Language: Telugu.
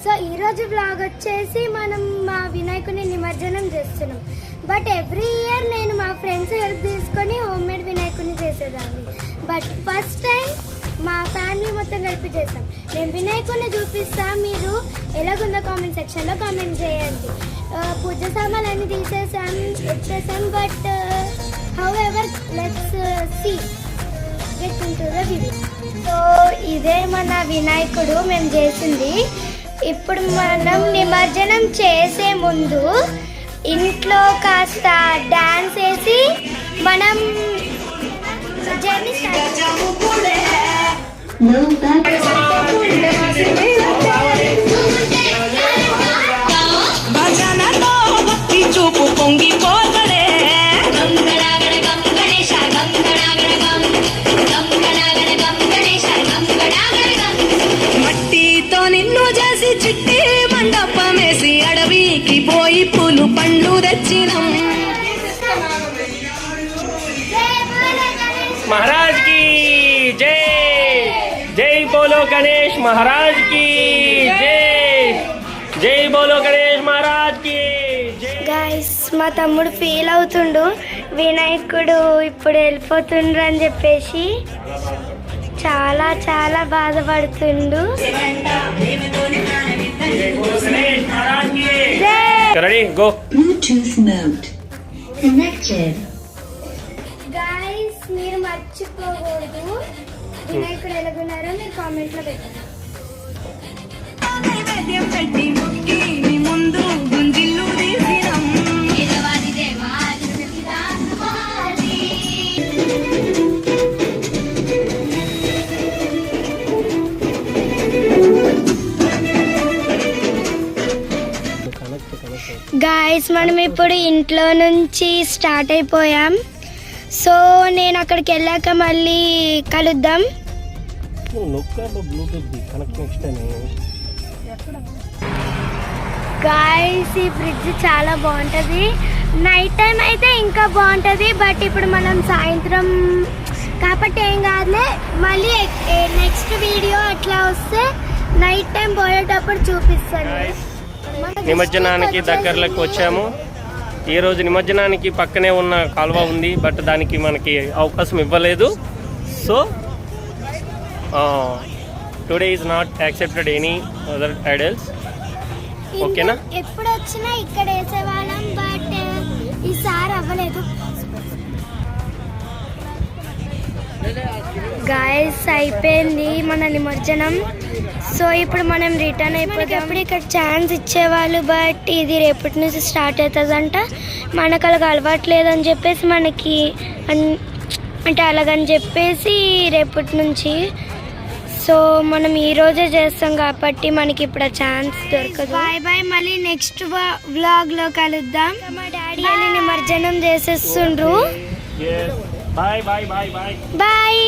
సో ఈరోజు బ్లాగ్ వచ్చేసి మనం మా వినాయకుని నిమజ్జనం చేస్తున్నాం. బట్ ఎవ్రీ ఇయర్ నేను మా ఫ్రెండ్స్ హెల్ప్ తీసుకొని హోమ్ మేడ్ వినాయకుని చేసేదాన్ని. బట్ ఫస్ట్ టైం మా ఫ్యామిలీ మొత్తం కలిపి చేస్తాం. నేను వినాయకుని చూపిస్తా, మీరు ఎలాగుందో కామెంట్ సెక్షన్లో కామెంట్ చేయండి. పూజ సామాన్లు అన్నీ వచ్చేసాం. But however let's see get into the video. So ఇదే మన వినాయకుడు మేము చేసింది. ఇప్పుడు మనం నిమజ్జనం చేసే ముందు ఇంట్లో కాస్త డాన్స్ వేసి మనం జర్నీ స్టార్ట్ చూపు పొంగిపోతడే మట్టితో నిన్ను చేసి చిట్టి మండపమేసి అడవికి పోయి పూలు పండ్లు తెచ్చినం. महाराज की जय. जय बोलो गणेश महाराज की जय. जय बोलो गणेश महाराज की जय. గైస్ మా తమ్ముడు ఫీల్ అవుతుండు, వినాయకుడు ఇప్పుడు వెళ్ళిపోతుండ్రు అని చెప్పేసి చాలా చాలా బాధపడుతుండు. Ready go. Bluetooth mode connected. Guys మీరు మర్చిపోకూడదు, వినాయకుడు ఎలాగున్నారో మీరు కామెంట్లో పెట్టండి. ముందు గుంజిల్లు తీసినం. గాయస్ మనం ఇప్పుడు ఇంట్లో నుంచి స్టార్ట్ అయిపోయాం. సో నేను అక్కడికి వెళ్ళాక మళ్ళీ కలుద్దాం. గాయస్ ఈ ఫ్రిడ్జ్ చాలా బాగుంటుంది, నైట్ టైం అయితే ఇంకా బాగుంటుంది. బట్ ఇప్పుడు మనం సాయంత్రం కాబట్టి ఏం కాదులే, మళ్ళీ నెక్స్ట్ వీడియో అట్లా వస్తే నైట్ టైం పోయేటప్పుడు చూపిస్తాను. నిమజ్జనానికి దగ్గరలోకి వచ్చాము. ఈ రోజు నిమజ్జనానికి పక్కనే ఉన్న కాలువ ఉంది, బట్ దానికి మనకి అవకాశం ఇవ్వలేదు. So today is not accepted any other idols. ఓకేనా? ఎప్పుడు వచ్చినా ఇక్కడ వేసేవాళ్ళం, బట్ ఈసారి అవ్వలేదు. గాయస్ అయిపోయింది మన నిమజ్జనం. సో ఇప్పుడు మనం రిటర్న్ అయిపోతాం. అప్పుడు ఇక్కడ ఛాన్స్ ఇచ్చేవాళ్ళు, బట్ ఇది రేపటి నుంచి స్టార్ట్ అవుతుందంట. మనకు అలాగ అలవాట్లేదని చెప్పేసి మనకి అంటే అలాగని చెప్పేసి రేపటి నుంచి. సో మనం ఈరోజే చేస్తాం కాబట్టి మనకి ఇప్పుడు ఛాన్స్ దొరకదు. బాయ్ బాయ్, మళ్ళీ నెక్స్ట్ వ్లాగ్లో కలుద్దాం. మా డాడీ వెళ్ళి నిమజ్జనం చేసేస్తుండ్రు. Bye bye bye bye bye.